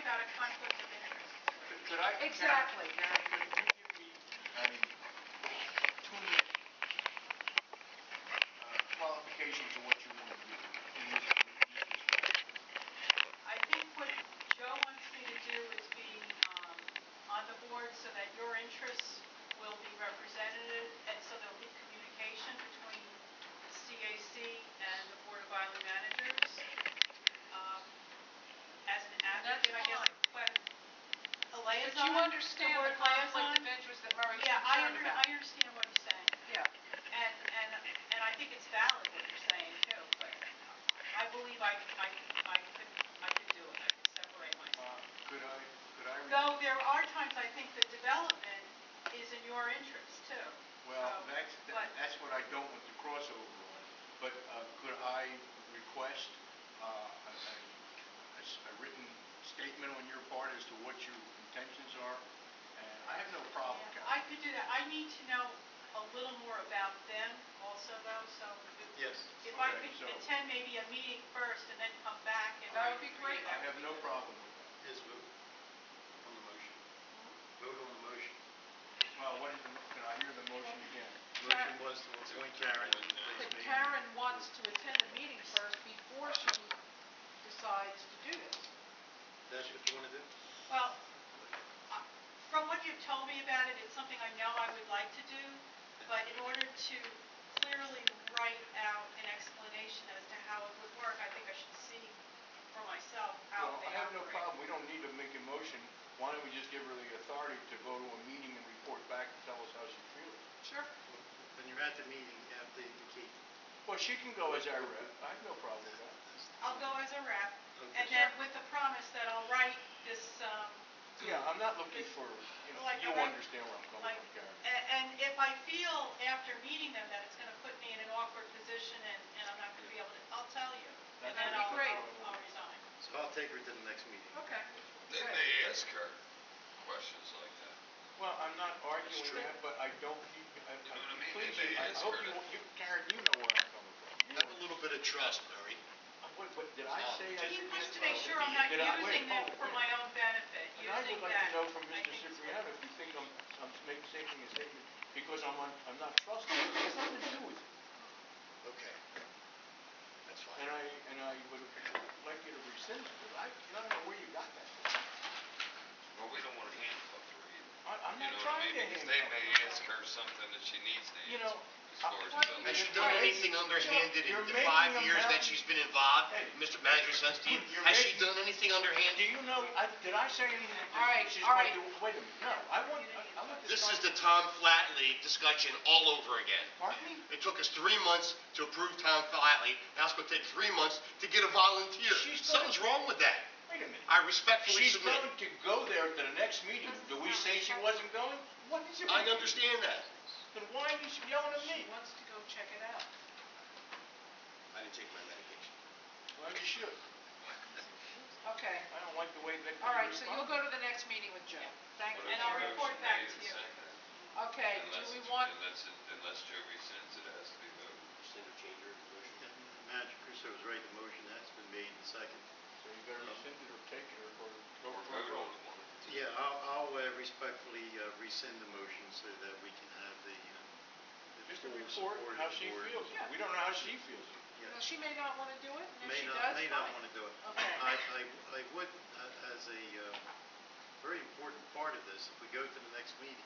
got a conflict of interest. Could I? Exactly. Karen, could you give me, 2 minute qualifications of what you want to do in this respect? I think what Joe wants me to do is be on the board so that your interests will be represented, and so there will be communication between CAC and the Board of Island Managers. As an advocate, I guess, but a liaison. But you understand the conflict of interest that Murray's concerned about. I understand what he's saying. Yeah. And I think it's valid what you're saying too. But I believe I could do it. I could separate myself. Could I? Though there are times I think the development is in your interest too. Well, that's what I don't want the crossover on. But could I request a written statement on your part as to what your intentions are? And I have no problem. Yeah, I could do that. I need to know a little more about them also, though. So if I could attend maybe a meeting first and then come back, and that would be great. I have no problem with that. Is vote on the motion. Vote on the motion. Well, can I hear the motion again? The motion was to appoint Karen. But Karen wants to attend the meeting first before she decides to do this. That's what you want to do? Well, from what you've told me about it, it's something I know I would like to do, but in order to clearly write out an explanation as to how it would work, I think I should see for myself how they I have no operate. problem. We don't need to make a motion. Why don't we just give her the authority to go to a meeting and report back and tell us how she feels? Sure. When you're at the meeting, you have the key. Well, she can go as our rep. I have no problem with that. I'll go as a rep, Okay. and then with the promise that I'll write this. Yeah, I'm not looking for, you understand where I'm coming from, Karen. And if I feel after meeting them that it's going to put me in an awkward position and I'm not going to be able to, I'll tell you. And then That'd be great. I'll resign. So I'll take her to the next meeting. Okay. They Great. may ask her questions like that. Well, I'm not arguing that, but I don't, You know what I mean? please, They may I ask hope her Karen, you know where I'm coming from. Have a little bit of trust, Murray. What did I say? He wants to make sure I'm not using them for my own benefit, And I using would like that. to know from Mr. Cipriano if you think I'm making a statement because I'm not trusting. It has nothing to do with it. Okay. That's fine. And I would like you to rescind it. I don't know where you got that from. Well, we don't want to handcuff her either. I'm not trying to Because handcuff they her. may ask her something that she needs to You answer. know, As far as the Has she building. done anything underhanded in You're the making 5 a years that mountain. she's been involved, Hey. Mr. Manager Sunstein? You're Has she making- done anything Do underhanded? you know, did I say anything? All right, She's all going right. to wait a minute. No, I want This is the Tom Flatley discussion all over again. Pardon me? It took us 3 months to approve Tom Flatley. Now it's going to take 3 months to get a volunteer. Something's wrong with that. Wait a minute. I respectfully She's submit. going to go there to the next meeting. Do we say she wasn't going? What is it? I understand that. Then why are you yelling at She me? wants to go check it out. I didn't take my medication. Well, you should. Okay. I don't like the way that. All right, so you'll go to the next meeting with Joe. Thank But you. And it's I'll a report motion back made to and you. seconded. Okay, do we want, Unless Joe rescinds it, it has to be voted. Change your motion. Manager Crusoe was right. The motion has been made and seconded. So you better rescind it or take it or go Or for a vote on vote. the one. Yeah, I'll respectfully rescind the motion so that we can have the Just a full report support how of the she board. feels. Yeah. We don't know how she feels. Yeah. she may not want to do it, and if May she not, does, may not fine. want to do it. Okay. I would, as a very important part of this, if we go to the next meeting,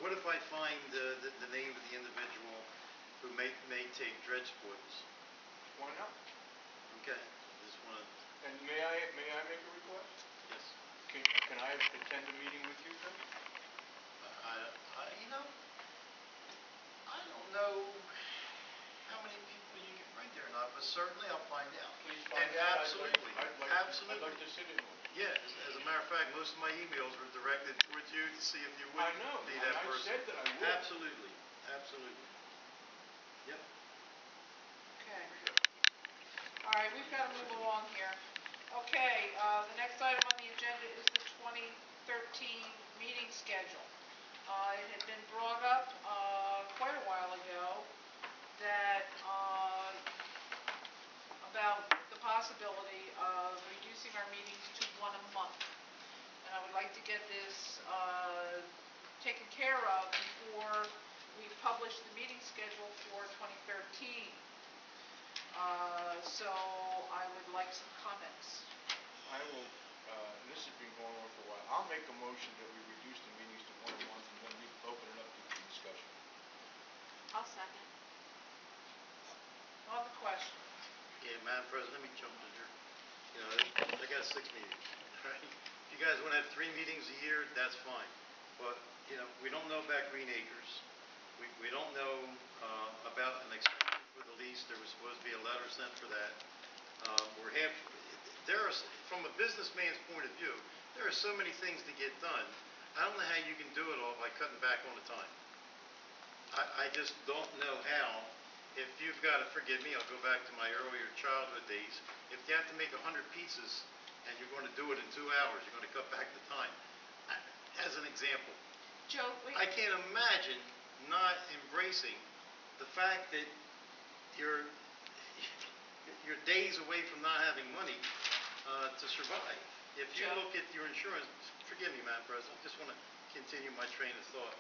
what if I find the name of the individual who may take dredge spoils? Why not? Okay, just want to, And may I make a request? yes. Can I attend a meeting with you, sir? I don't know how many people you can bring there or not, but certainly I'll find out. Please find And out. absolutely, I'd absolutely. like to sit in one. Yeah, as a matter of fact, most of my emails were directed towards you to see if you would I know. be that I person. said that I would. Absolutely, absolutely. Yep. Okay. All right, we've got to move along here. Okay, the next item on the agenda is the 2013 meeting schedule. It had been brought up quite a while ago that about the possibility of reducing our meetings to one a month. And I would like to get this taken care of before we publish the meeting schedule for 2013. So I would like some comments. I will, and this has been going on for a while, I'll make a motion that we reduce the meetings to one a month and then we open it up to the discussion. I'll second. On the question. Yeah, Madam President, let me jump in here. You know, I got 6 meetings, right? If you guys want to have 3 meetings a year, that's fine. But, you know, we don't know about Green Acres. We don't know about an extension for the lease. There was supposed to be a letter sent for that. From a businessman's point of view, there are so many things to get done. I don't know how you can do it all by cutting back on the time. I just don't know how. If you've got to, forgive me, I'll go back to my earlier childhood days. If you have to make 100 pizzas and you're going to do it in 2 hours, you're going to cut back the time. As an example, Joe, wait. I can't imagine not embracing the fact that you're days away from not having money to survive. If you Joe? look at your insurance, forgive me, Madam President, I just want to continue my train of thought.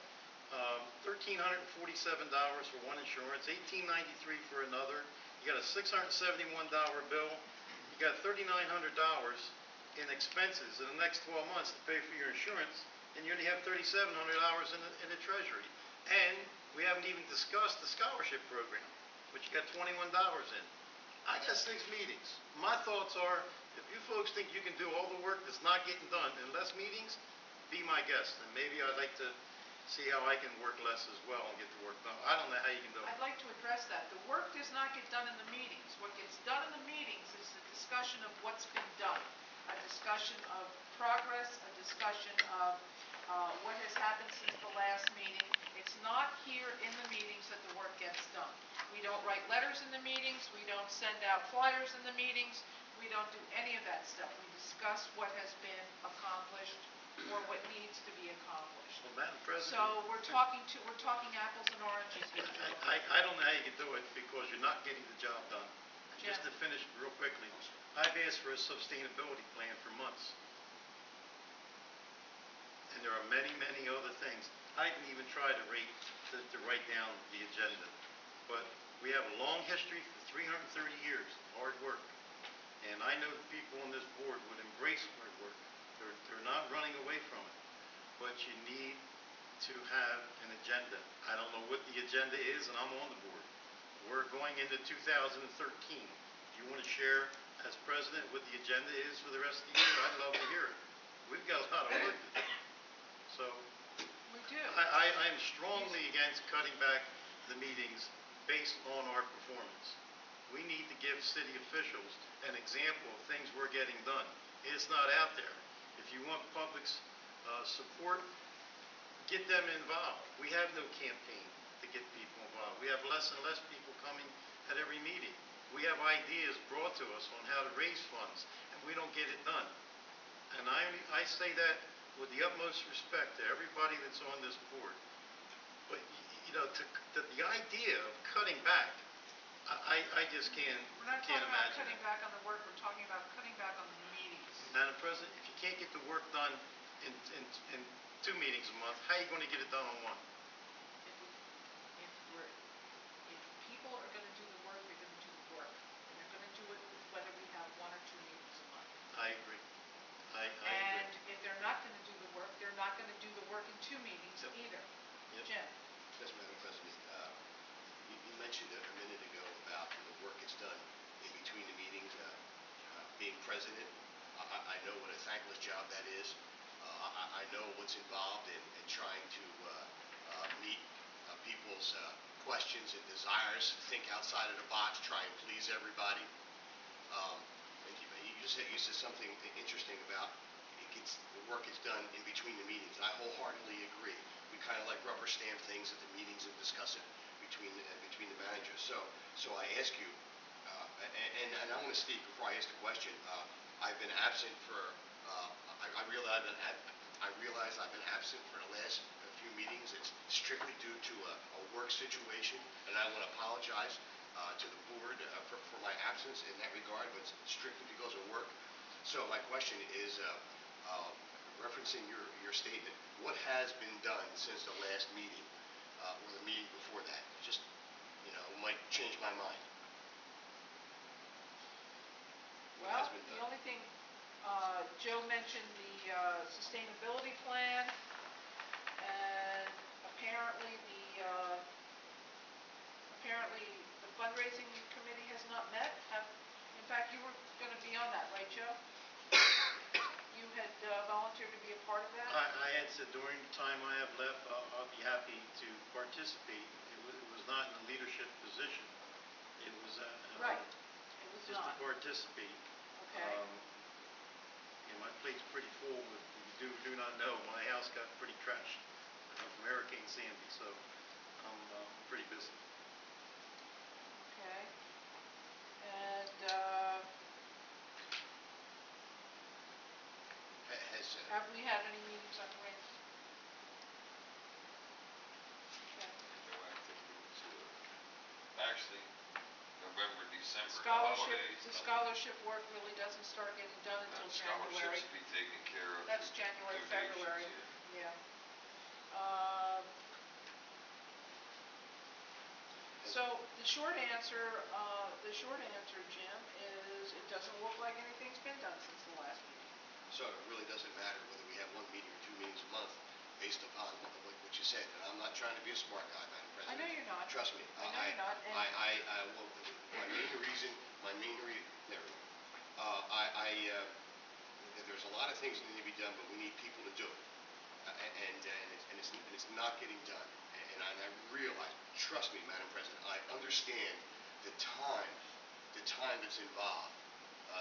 $1,347 for one insurance, $1,893 for another. You got a $671 bill. You got $3,900 in expenses in the next 12 months to pay for your insurance, and you only have $3,700 in the treasury. And we haven't even discussed the scholarship program, which you got $21 in. I got 6 meetings. My thoughts are, if you folks think you can do all the work that's not getting done in less meetings, be my guest, and maybe I'd like to see how I can work less as well and get the work done. I don't know how you can do it. I'd like to address that. The work does not get done in the meetings. What gets done in the meetings is the discussion of what's been done, a discussion of progress, a discussion of what has happened since the last meeting. It's not here in the meetings that the work gets done. We don't write letters in the meetings. We don't send out flyers in the meetings. We don't do any of that stuff. We discuss what has been accomplished or what needs to be accomplished. Well, Madam President. So we're talking apples and oranges here, Joe. I don't know how you can do it because you're not getting the job done. And just to finish real quickly, I've asked for a sustainability plan for months. And there are many, many other things. I didn't even try to write down the agenda. But we have a long history for 330 years, hard work. And I know the people on this board would embrace hard work. They're not running away from it. But you need to have an agenda. I don't know what the agenda is, and I'm on the board. We're going into 2013. If you want to share as president what the agenda is for the rest of the year, I'd love to hear it. We've got a lot of work to do. So We do. I am strongly against cutting back the meetings based on our performance. We need to give city officials an example of things we're getting done. It's not out there. If you want public's support, get them involved. We have no campaign to get people involved. We have less and less people coming at every meeting. We have ideas brought to us on how to raise funds, and we don't get it done. And I say that with the utmost respect to everybody that's on this board. But, you know, the idea of cutting back, I just can't imagine. We're not talking about cutting back on the work. We're talking about cutting back on the meetings. Madam President, if you can't get the work done in 2 meetings a month, how are you going to get it done on one? If people are going to do the work, they're going to do the work. And they're going to do it whether we have 1 or 2 meetings a month. I agree. I And agree. if they're not going to do the work, they're not going to do the work in 2 meetings either. Yep. Jim? Yes, Madam President. You mentioned a minute ago about the work that's done in between the meetings. Being president, I know what a thankless job that is. I know what's involved in trying to meet people's questions and desires, think outside of the box, try and please everybody. You said something interesting about the work is done in between the meetings, and I wholeheartedly agree. We kind of like rubber stamp things at the meetings and discuss it between the managers. So I ask you, and I'm going to speak before I ask the question. I've been absent for. I realize I've been absent for the last few meetings. It's strictly due to a work situation, and I want to apologize to the board for my absence in that regard, but it's strictly because of work. So my question is, referencing your statement, what has been done since the last meeting, or the meeting before that? Just, might change my mind. What Well, has been the done? only thing, Joe mentioned the sustainability plan, and apparently the fundraising committee has not met. In fact, you were going to be on that, right, Joe? You had volunteered to be a part of that? I had said during the time I have left, I'll be happy to participate. It was not in a leadership position. It was Right. It was just to not. participate. Okay. My plate's pretty full. If you do not know, my house got pretty trashed from Hurricane Sandy, so I'm pretty busy. Okay. And have we had any meetings on grants? Okay. No activities, actually, November, December, the Scholarship, holidays. the scholarship work really doesn't start getting done until January. Scholarships to be taken care of. That's January, donations, February. yeah. Yeah. So the short answer, Jim, is it doesn't look like anything's been done since the last meeting. So it really doesn't matter whether we have one meeting or two meetings a month based upon what you said. And I'm not trying to be a smart guy, Madam President. I know you're not. Trust me. I know you're not. Well, my main reason, there we go. There's a lot of things that need to be done, but we need people to do it. And it's not getting done. And I realize, trust me, Madam President, I understand the time that's involved.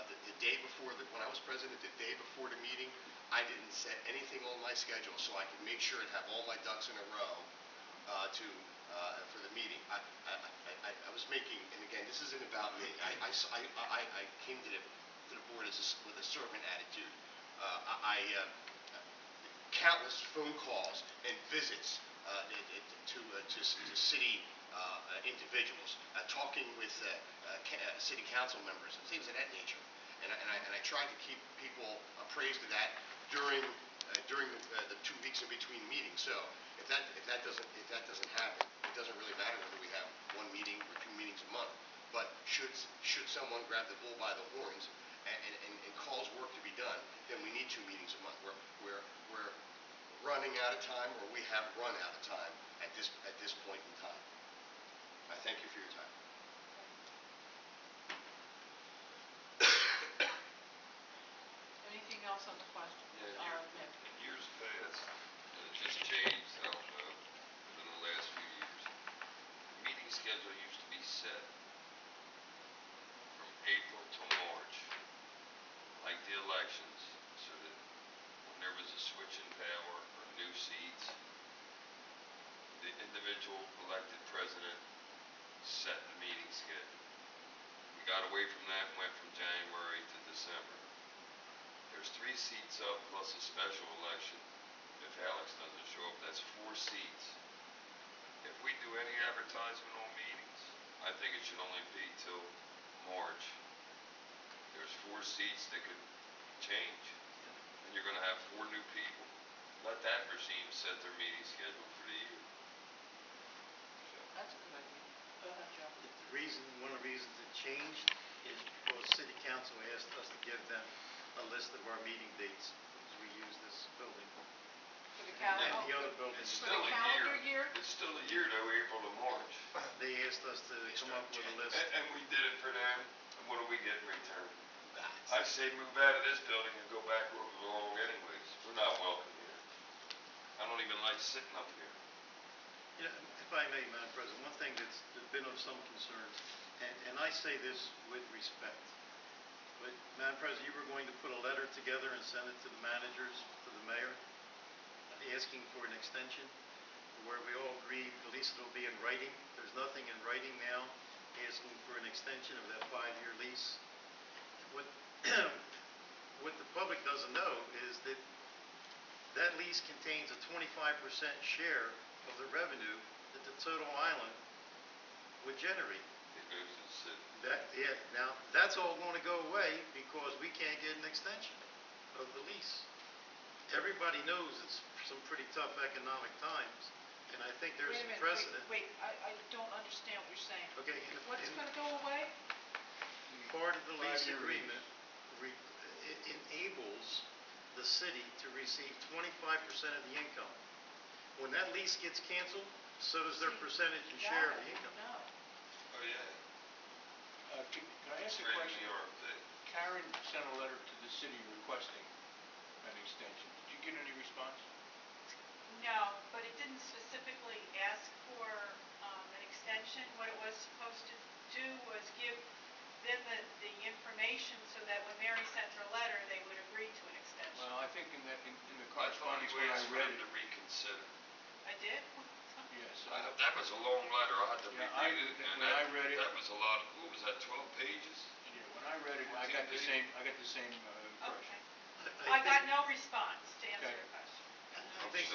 The day before, when I was president, the day before the meeting, I didn't set anything on my schedule so I could make sure and have all my ducks in a row for the meeting. I was making, and again, this isn't about me. I came to the board with a servant attitude. Countless phone calls and visits to city individuals, talking with city council members and things of that nature. And I tried to keep people appraised of that during the 2 weeks in between meetings. So if that doesn't happen, it doesn't really matter whether we have one meeting or two meetings a month. But should someone grab the bull by the horns and cause work to be done, then we need 2 meetings a month. We're running out of time, or we have run out of time at this point in time. I thank you for your time. Anything else on the question? Yeah, Nick? in years past, and it just changed, I don't know, within the last few years. The meeting schedule used to be set from April to March, like the elections, so that when there was a switch in power or new seats, the individual elected president set the meeting schedule. We got away from that and went from January to December. There's 3 seats up plus a special election. If Alex doesn't show up, that's 4 seats. If we do any advertisement on meetings, I think it should only be till March. There's 4 seats that could change, and you're going to have 4 new people. Let that regime set their meeting schedule for the year. That's a good idea. Go ahead, Joe. One of the reasons it changed is because City Council asked us to give them a list of our meeting dates, because we use this building. For the And the other buildings. It's For still the a calendar year. year? It's still a year though, April to March. They asked us to come up with a list. And we did it for them. And what do we get in return? I say move out of this building and go back where we belong anyways. We're not welcome here. I don't even like sitting up here. If I may, Madam President, one thing that's been of some concern, and I say this with respect, but Madam President, you were going to put a letter together and send it to the managers, to the mayor, asking for an extension, where we all agreed, at least it'll be in writing. There's nothing in writing now asking for an extension of that 5-year lease. What the public doesn't know is that that lease contains a 25% share of the revenue that the total island would generate. It goes Now, that's all gonna go away because we can't get an extension of the lease. Everybody knows it's some pretty tough economic times, and I think there's Wait a a minute, precedent. wait, I don't understand what you're saying. Okay, What's gonna go away? part of the lease 5-year agreement it enables the city to receive 25% of the income. When that lease gets canceled, so does their See, percentage and That share I of the income. didn't know. Oh, yeah, Can I ask a straight in question? the RFP. Karen sent a letter to the city requesting an extension. Did you get any response? No, but it didn't specifically ask for an extension. What it was supposed to do was give them the information so that when Mary sent her letter, they would agree to an extension. Well, I think in the I thought correspondence you when I asked for read him it, to reconsider. I did? yes. That was a long letter, I had to Yeah, reread it, and when I read it- that was a lot, what was that, 12 pages? Yeah, when I read it, I got the same impression. Okay. I got no response to answer Okay. your question. I think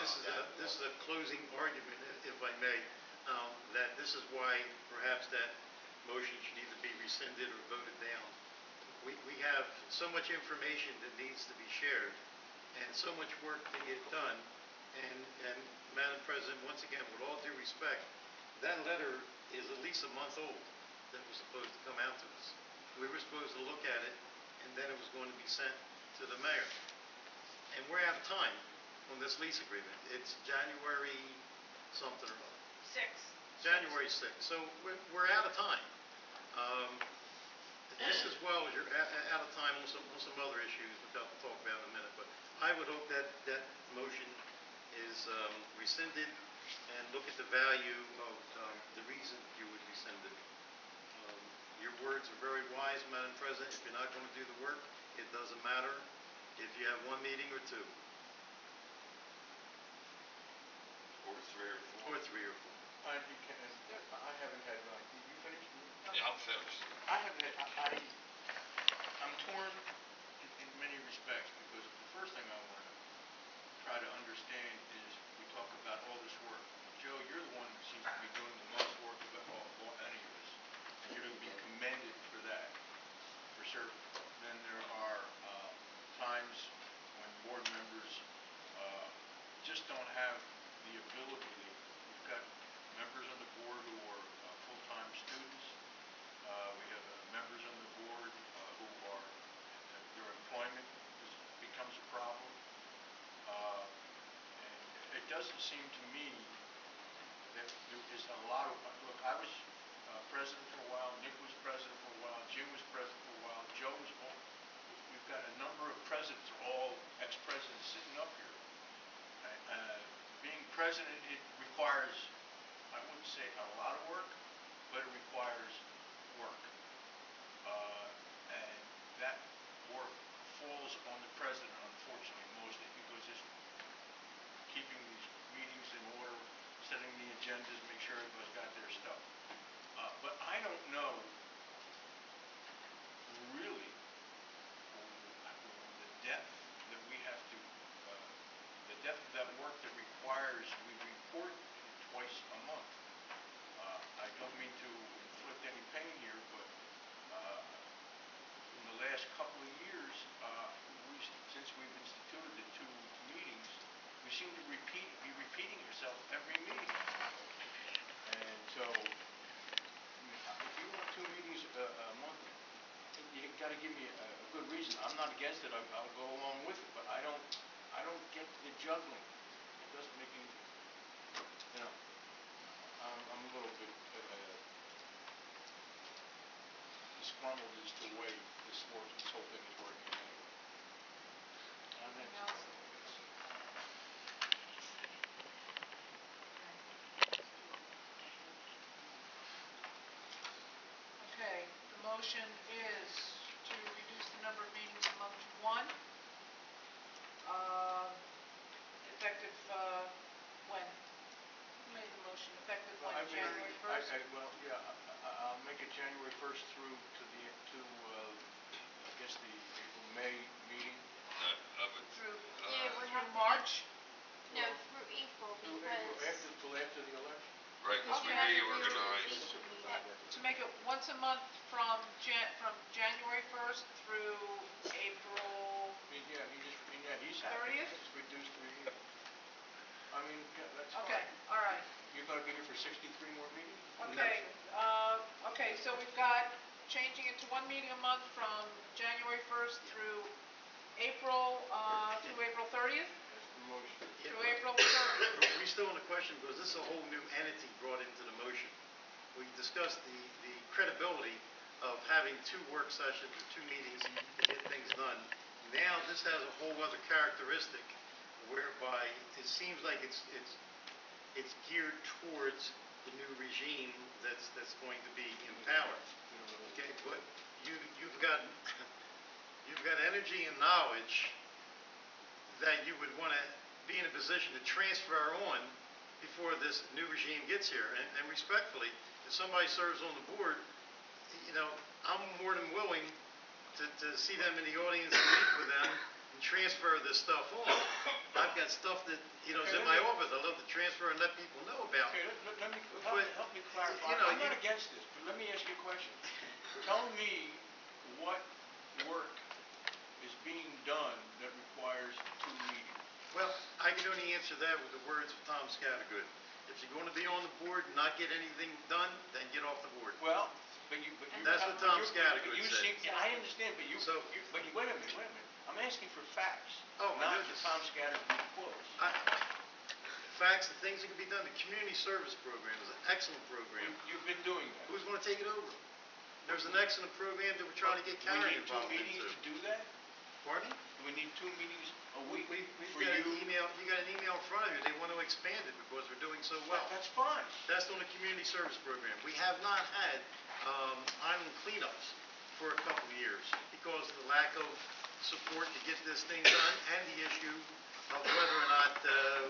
this is a closing argument, if I may, that this is why perhaps that motion should either be rescinded or voted down. We have so much information that needs to be shared and so much work to get done. And Madam President, once again, with all due respect, that letter is at least a month old that was supposed to come out to us. We were supposed to look at it, and then it was going to be sent to the mayor. And we're out of time on this lease agreement. It's January something or other. 6. January 6th. So we're out of time. Just as well as you're out of time on some other issues, which I'll talk about in a minute. But I would hope that that motion is rescinded and look at the value of the reason you would rescind it. Your words are very wise, Madam President. If you're not going to do the work, it doesn't matter if you have one meeting or two. Or 3 or 4. Or 3 or 4. I haven't had, did you finish? Yeah, I'm finished. I haven't had, I'm torn in many respects because the first thing I want to try to understand is we talk about all this work. Joe, you're the one that seems to be doing the most work of all any of us. And you're to be commended for that, for certain. Then there are times when board members just don't have the ability. We've got members on the board who are full-time students. We have members on the board who are, their employment becomes a problem. And it doesn't seem to me that there is a lot of, look, I was president for a while, Nick was president for a while, Jim was president for a while, Joe was, we've got a number of presidents, all ex-presidents sitting up here. Being president, it requires, I wouldn't say a lot of work, but it requires work. And that work falls on the president, unfortunately, mostly, because it's keeping these meetings in order, setting the agendas, make sure everybody's got their stuff. But I don't know really the depth that we have to, the depth of that work that requires we report twice a month. I don't mean to inflict any pain here, but in the last couple of years, since we've instituted the 2 meetings, we seem to be repeating ourselves every meeting. And so, if you want 2 meetings a month, you've got to give me a good reason. I'm not against it. I'll go along with it, but I don't get the juggling. It doesn't make any, I'm a little bit disgruntled as to the way this whole thing is working anyway. Anything else? Okay, the motion is to reduce the number of meetings a month to 1. Effective, when? Who made the motion? Effective Well, when, January 1st? I'll make it January 1st through to I guess the April-May meeting. I would, Through, Yeah, it would have through to be- March? No, through April Through because April, till after the election. right, because we Okay. reorganized. To make it once a month from 1st through April, He's happy. 30th? It's reduced to a year. I mean, yeah, that's fine. okay, all right. You're gonna be here for 63 more meetings? Okay, okay, so we've got changing it to one meeting a month from January 1st through April, through April 30th? That's the motion. Yeah, Through April 30th. Are we still in the question, because this is a whole new entity brought into the motion. We discussed the credibility of having 2 work sessions or 2 meetings to get things done. Now, this has a whole other characteristic whereby it seems like it's geared towards the new regime that's going to be in power. Okay, but you've got you've got energy and knowledge that you would want to be in a position to transfer on before this new regime gets here. And respectfully, if somebody serves on the board, I'm more than willing to see them in the audience and meet with them and transfer this stuff on. I've got stuff that, is in my office I love to transfer and let people know about. Okay, help me clarify. I'm not against this, but let me ask you a question. Tell me what work is being done that requires 2 meetings. Well, I can only answer that with the words of Tom Scattergood. If you're going to be on the board and not get anything done, then get off the board. Well, but That's what Tom Scattergood said. I understand, but wait a minute. I'm asking for facts. Oh, my not goodness. Tom Scattergood quotes. Facts and things that can be done. The community service program is an excellent program. You've been doing that. Who's going to take it over? There's an excellent program that we're trying to get carried involved Do we need 2 into. meetings to do that? Pardon me? Do we need 2 meetings a week We've for got you? an email. You got an email in front of you. They want to expand it because we're doing so well. That's fine. That's on the community service program. We have not had island cleanups for a couple of years because of the lack of support to get this thing done and the issue of whether or not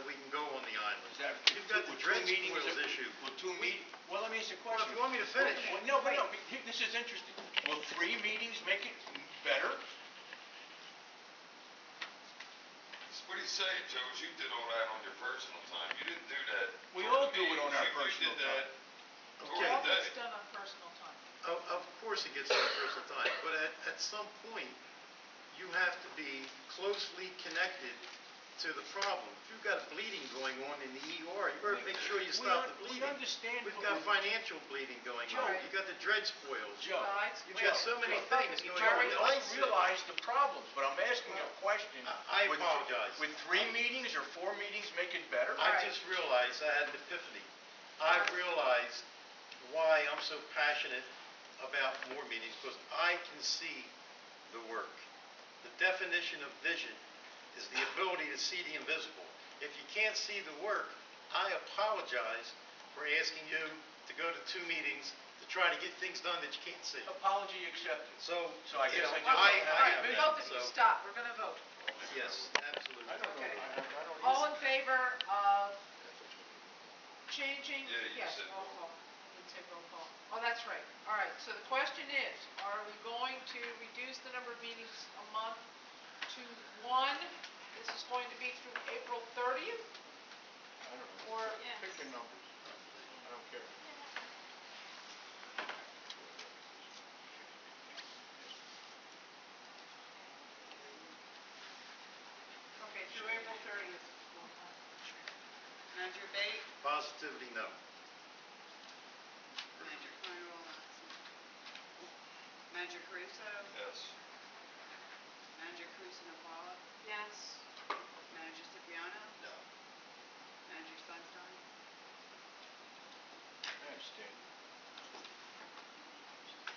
we can go on the island. You've got the dredge spoils issue. Well, let me ask you a Well, question. if you want me to finish. Well, no, this is interesting. Will 3 meetings make it better? What he's saying, Joe, is you did all that on your personal time. You didn't do that. We all do it on our personal You did that Okay. during All the that's day. done on personal time. Of course it gets on personal time, but at some point, you have to be closely connected to the problem. If you've got bleeding going on in the ER, you better make sure you stop the bleeding. We understand. We've got financial bleeding going Joe. on. You've got the dredge spoils. Joe. Guys, You've got so many things going on. Jerry, The I lights- realize the problems, but I'm asking a question. I apologize. Would 3 meetings or 4 meetings make it better? I just realized I had an epiphany. I realized why I'm so passionate about more meetings, because I can see the work. The definition of vision is the ability to see the invisible. If you can't see the work, I apologize for asking you to go to 2 meetings to try to get things done that you can't see. Apology accepted. So, I guess I just All don't right, have that. both of you, stop, we're gonna vote. Yes, absolutely. I don't know. Okay. I don't All in favor of changing? Yeah, you Yes, said roll call. I didn't say roll call. Oh, that's right. All right, so the question is, are we going to reduce the number of meetings a month to 1? This is going to be through April 30th? I don't know. Or, Pick your numbers. I don't care. okay, through April 30th. Manager Bate, Positively, no. Manager Cornwall, Manager Caruso, Yes. Manager Caruso Napala, Yes. Manager Cipriano, No. Manager Sunstein, I abstain.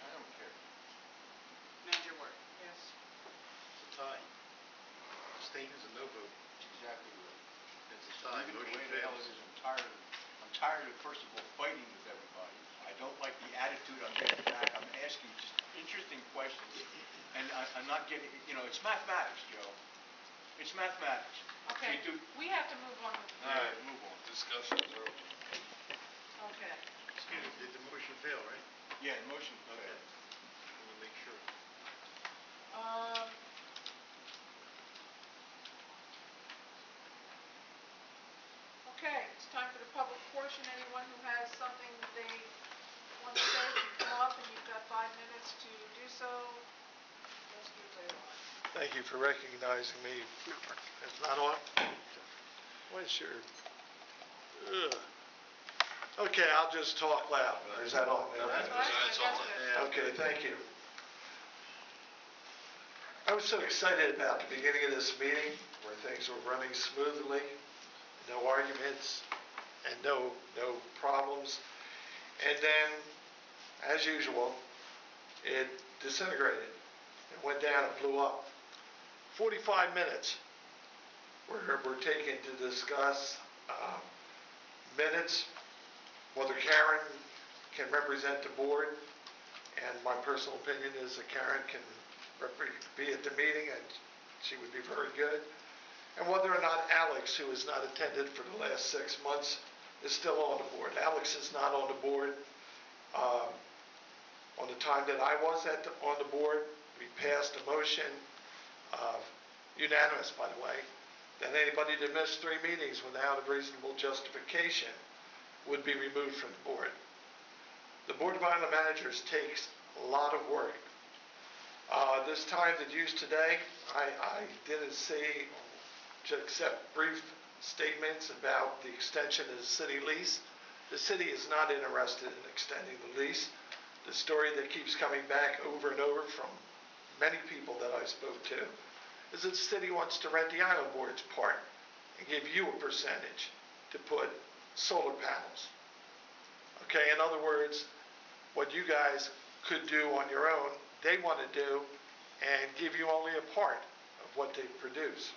I don't care. Manager Work. Yes. It's a tie. Abstain is a no vote. That's exactly right. It's a tie. Even the Motion way the hell it fails. is, I'm tired of, first of all, fighting with everybody. I don't like the attitude I'm getting back. I'm asking just interesting questions. And I'm not getting, it's mathematics, Joe. It's mathematics. Okay, we have to move on. All right, move on. Discussion's over. Okay. Excuse me, did the motion fail, right? Yeah, the motion Okay. failed. I want to make sure. Okay, it's time for the public portion. Anyone who has something that they want to say, can come up, and you've got 5 minutes to do so. Thank you for recognizing me. It's not on? What is your, ugh. Okay, I'll just talk loud. Or is that on? That's all. Okay, thank you. I was so excited about the beginning of this meeting where things were running smoothly, no arguments, and no problems. And then, as usual, it disintegrated. It went down, it blew up. 45 minutes were taken to discuss minutes, whether Karen can represent the board, and my personal opinion is that Karen can be at the meeting and she would be very good, and whether or not Alex, who has not attended for the last 6 months, is still on the board. Alex is not on the board. On the time that I was on the board, we passed a motion, unanimous by the way, that anybody that missed 3 meetings without a reasonable justification would be removed from the board. The Board of Island Managers takes a lot of work. This time that used today, I didn't see, except brief statements about the extension of the city lease. The city is not interested in extending the lease. The story that keeps coming back over and over from many people that I spoke to is that the city wants to rent the island board's part and give you a percentage to put solar panels. Okay, in other words, what you guys could do on your own, they want to do and give you only a part of what they produce.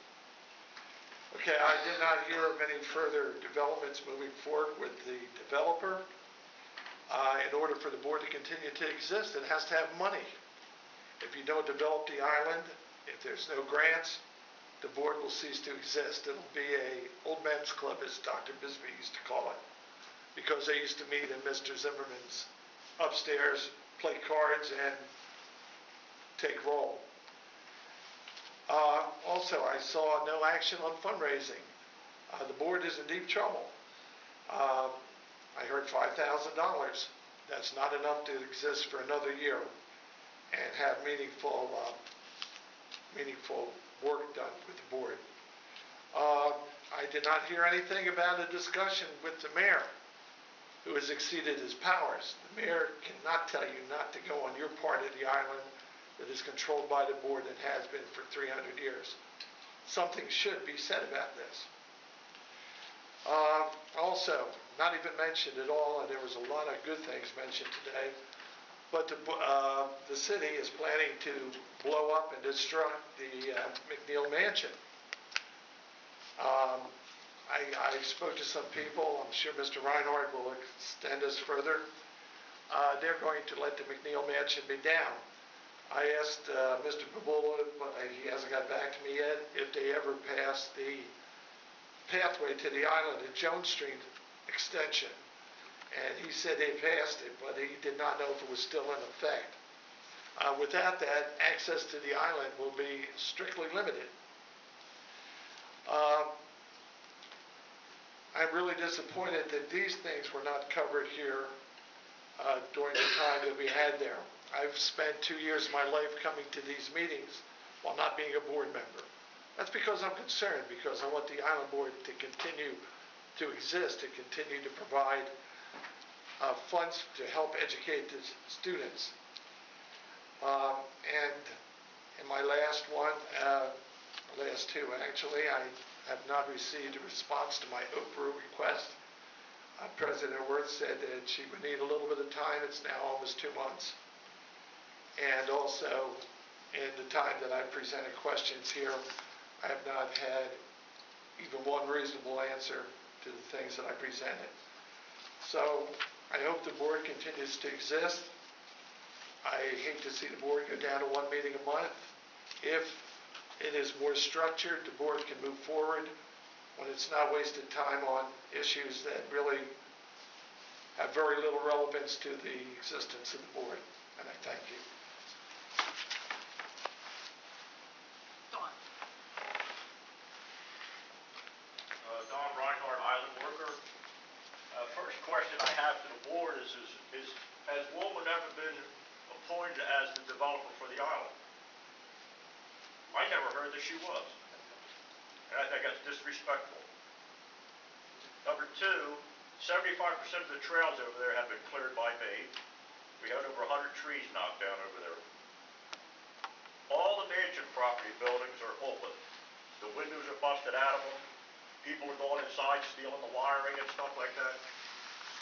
Okay, I did not hear of any further developments moving forward with the developer. In order for the board to continue to exist, it has to have money. If you don't develop the island, if there's no grants, the board will cease to exist. It'll be a old men's club, as Dr. Bisbee used to call it, because they used to meet in Mr. Zimmerman's upstairs, play cards, and take roll. Also, I saw no action on fundraising. The board is in deep trouble. I heard $5,000. That's not enough to exist for another year and have meaningful work done with the board. I did not hear anything about a discussion with the mayor, who has exceeded his powers. The mayor cannot tell you not to go on your part of the island that is controlled by the board and has been for 300 years. Something should be said about this. Also, not even mentioned at all, and there was a lot of good things mentioned today, but the city is planning to blow up and destroy the McNeil Mansion. I spoke to some people. I'm sure Mr. Reinhardt will extend this further. They're going to let the McNeil Mansion be down. I asked Mr. Babula, but he hasn't got back to me yet, if they ever passed the pathway to the island at Jones Street extension. And he said they passed it, but he did not know if it was still in effect. Without that, access to the island will be strictly limited. I'm really disappointed that these things were not covered here during the time that we had there. I've spent 2 years of my life coming to these meetings while not being a board member. That's because I'm concerned, because I want the island board to continue to exist, to continue to provide funds to help educate the students. And in my last one, last two actually, I have not received a response to my Oprah request. President Worth said that she would need a little bit of time. It's now almost 2 months. And also, in the time that I presented questions here, I have not had even one reasonable answer to the things that I presented. So I hope the board continues to exist. I hate to see the board go down to 1 meeting a month. If it is more structured, the board can move forward when it's not wasted time on issues that really have very little relevance to the existence of the board. And I thank you. Dawn. Don Reinhardt, Island Worker. First question I have to the board is has Woolman ever been appointed as the developer for the island? My I never heard that she was. And I think that's disrespectful. Number two, 75% of the trails over there have been cleared by me. We had over 100 trees knocked down over there. All the mansion property buildings are open. The windows are busted out of them. People are going inside stealing the wiring and stuff like that.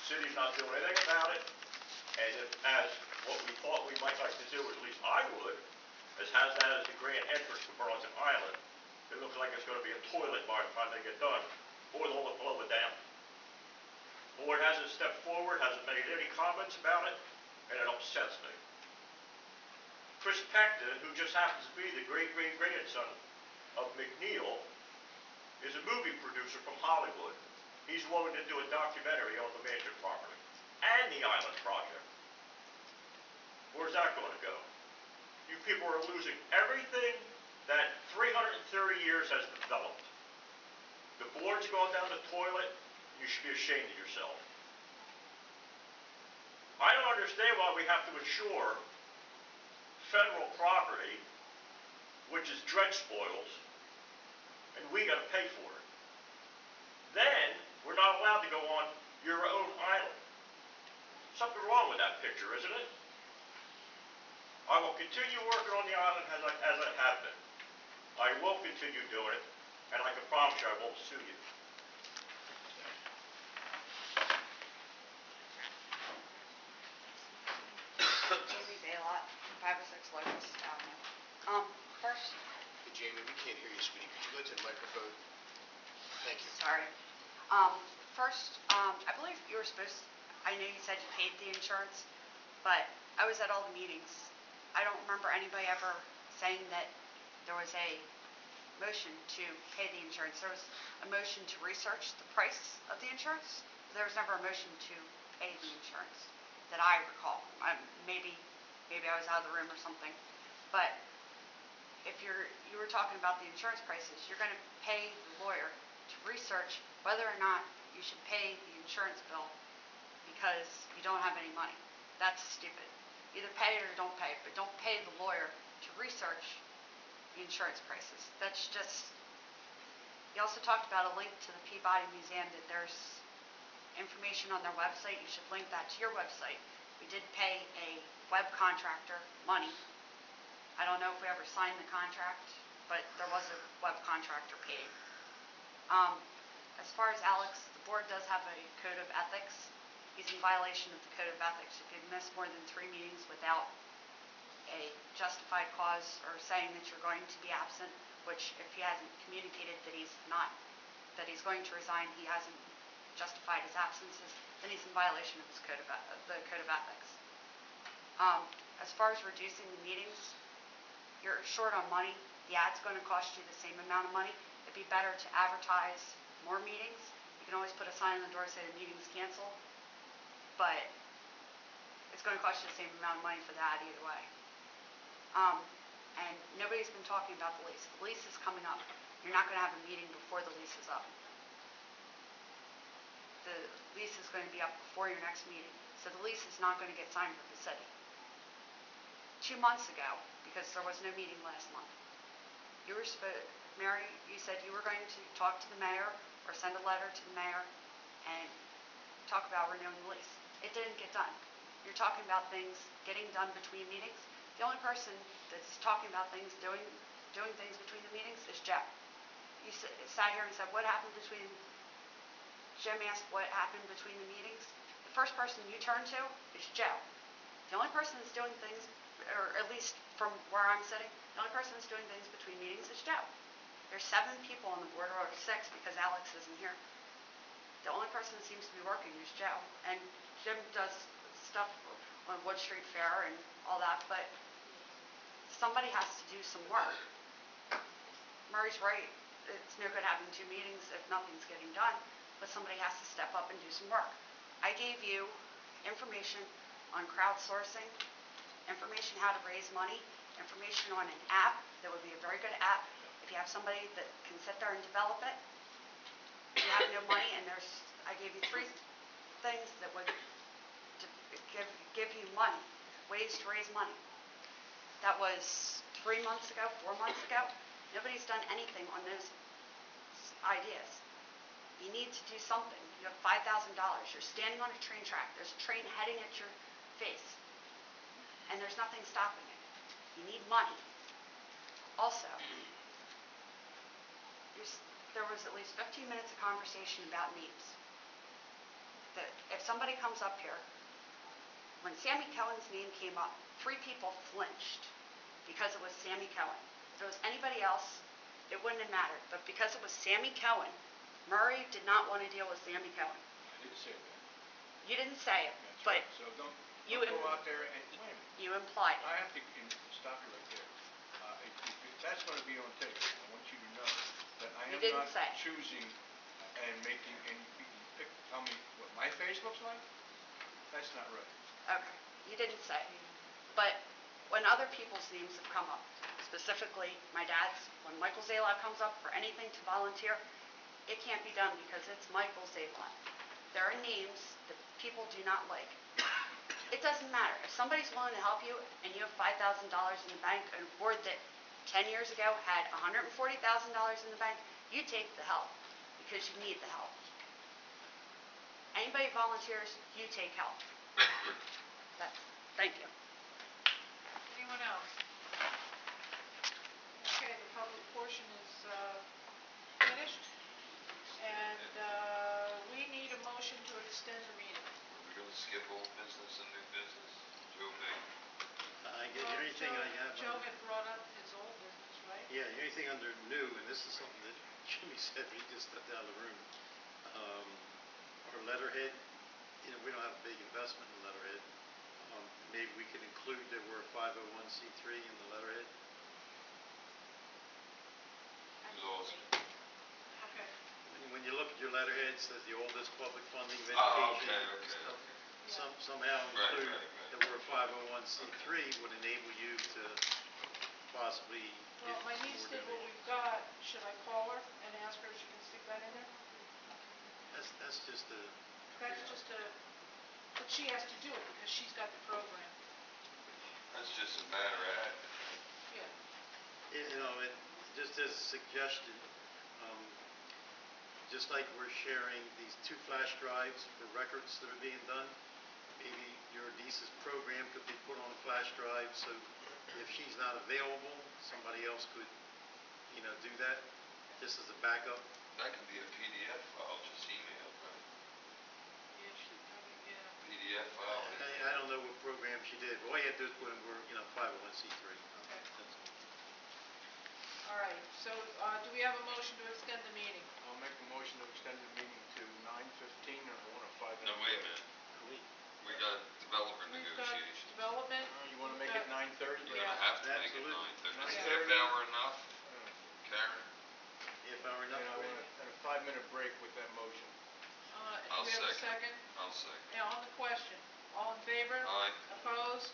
City's not doing anything about it. And if, as what we thought we might like to do, or at least I would, is has that as the grand entrance to Burlington Island, it looks like it's going to be a toilet by the time they get done, or they'll blow it down. Board hasn't stepped forward, hasn't made any comments about it, and it upsets me. Chris Pecton, who just happens to be the great-great-grandson of McNeil, is a movie producer from Hollywood. He's willing to do a documentary on the mansion property and the island project. Where's that going to go? You people are losing everything that 330 years has developed. The board's going down the toilet. You should be ashamed of yourself. I don't understand why we have to insure federal property, which is dredge spoils, and we got to pay for it. Then, we're not allowed to go on your own island. Something wrong with that picture, isn't it? I will continue working on the island as I have been. I will continue doing it, and I can promise you I won't sue you. Jamie Baylott, 506 Locust Avenue. First, Hey, Jamie, we can't hear you, sweetie. Could you go to the microphone? Thank you. sorry. First, I believe you were supposed, I know you said you paid the insurance, but I was at all the meetings. I don't remember anybody ever saying that there was a motion to pay the insurance. There was a motion to research the price of the insurance. There was never a motion to pay the insurance that I recall. Maybe I was out of the room or something. But if you were talking about the insurance prices, you're going to pay the lawyer to research whether or not you should pay the insurance bill because you don't have any money. That's stupid. Either pay it or don't pay it, but don't pay the lawyer to research the insurance prices. That's just... You also talked about a link to the Peabody Museum, that there's information on their website. You should link that to your website. We did pay a web contractor money. I don't know if we ever signed the contract, but there was a web contractor paid. As far as Alex, the board does have a code of ethics. He's in violation of the code of ethics. If you've missed more than 3 meetings without a justified cause or saying that you're going to be absent, which if he hasn't communicated that he's going to resign, he hasn't justified his absences, then he's in violation of his code of ethics. As far as reducing the meetings, you're short on money. The ad's going to cost you the same amount of money. It'd be better to advertise more meetings. You can always put a sign on the door saying the meeting's canceled, but it's going to cost you the same amount of money for the ad either way. And nobody's been talking about the lease. The lease is coming up. You're not going to have a meeting before the lease is up. The lease is going to be up before your next meeting. So the lease is not going to get signed with the city. 2 months ago, because there was no meeting last month, Mary, you said you were going to talk to the mayor or send a letter to the mayor and talk about renewing the lease. It didn't get done. You're talking about things getting done between meetings. The only person that's talking about things, doing things between the meetings is Joe. You sat here and said, what happened between... Jim asked what happened between the meetings. The first person you turn to is Joe. The only person that's doing things, or at least from where I'm sitting, the only person that's doing things between meetings is Joe. There's 7 people on the board, or 6 because Alex isn't here. The only person that seems to be working is Joe. And Jim does stuff on Wood Street Fair and all that, but somebody has to do some work. Murray's right. It's no good having 2 meetings if nothing's getting done, but somebody has to step up and do some work. I gave you information on crowdsourcing, information how to raise money, information on an app that would be a very good app if you have somebody that can sit there and develop it. You have no money, and I gave you 3 things that would give you money, ways to raise money. That was 3 months ago, 4 months ago. Nobody's done anything on those ideas. You need to do something. You have $5,000. You're standing on a train track. There's a train heading at your face. And there's nothing stopping it. You need money. Also, there was at least 15 minutes of conversation about names. That if somebody comes up here, when Sammy Cohen's name came up, 3 people flinched because it was Sammy Cohen. If it was anybody else, it wouldn't have mattered. But because it was Sammy Cohen, Murray did not want to deal with Sammy Cohen. I didn't say that. You didn't say it, That's but right. So don't you go out there and, wait a minute, you implied it. I have to stop you right there. If that's going to be on tape, I want you to know that I You am didn't not say. choosing and making, and you can tell me what my face looks like? That's not right. Okay, you didn't say. But when other people's names have come up, specifically my dad's, when Michael Zalot comes up for anything to volunteer, it can't be done because it's Michael Zalot. There are names that people do not like. It doesn't matter. If somebody's willing to help you and you have $5,000 in the bank, a board that 10 years ago had $140,000 in the bank, you take the help because you need the help. Anybody volunteers, you take help. Thank you. Anyone else? Okay, the public portion is finished. And we need a motion to extend the meeting. We're gonna skip old business and new business. Joe Big. The only thing I have. Joe had brought up his old business, right? Yeah, the only thing under new, and this is something that Jimmy said, he just stepped out of the room. Our letterhead, we don't have a big investment in letterhead. Maybe we could include that we're a 501c3 in the letterhead. Who's awesome? Okay. When you look at your letterhead, it says the oldest public funding of Oh, education. okay. Somehow Right, include right. that we're a 501c3 would enable you to possibly Well, get my some niece more did what donations. we've got. Should I call her and ask her if she can stick that in there? That's just a. That's just but she has to do it because she's got the program. That's just a matter of admin. Yeah. It just as a suggestion, just like we're sharing these 2 flash drives for records that are being done, maybe your niece's program could be put on a flash drive, so if she's not available, somebody else could, do that, just as a backup. That could be a PDF file, just email, right? Yeah, she probably, yeah. PDF file. I don't know what program she did, but all you have to do is put in, we're, 501c3. Okay. That's all. All right, so do we have a motion to extend the meeting? I'll make a motion to extend the meeting to 9:15, and I want a 5-minute. No, wait a minute. We got developer We've got negotiations. development. You want to we've make it got- 9:30? We're Yeah. gonna have to make it Absolutely. 9:30. Is 9:30. half hour enough, Karen? If I were enough for you. And a 5-minute break with that motion. Do I'll we have a second. second? I'll second. Yeah, on the question. All in favor? Aye. Opposed?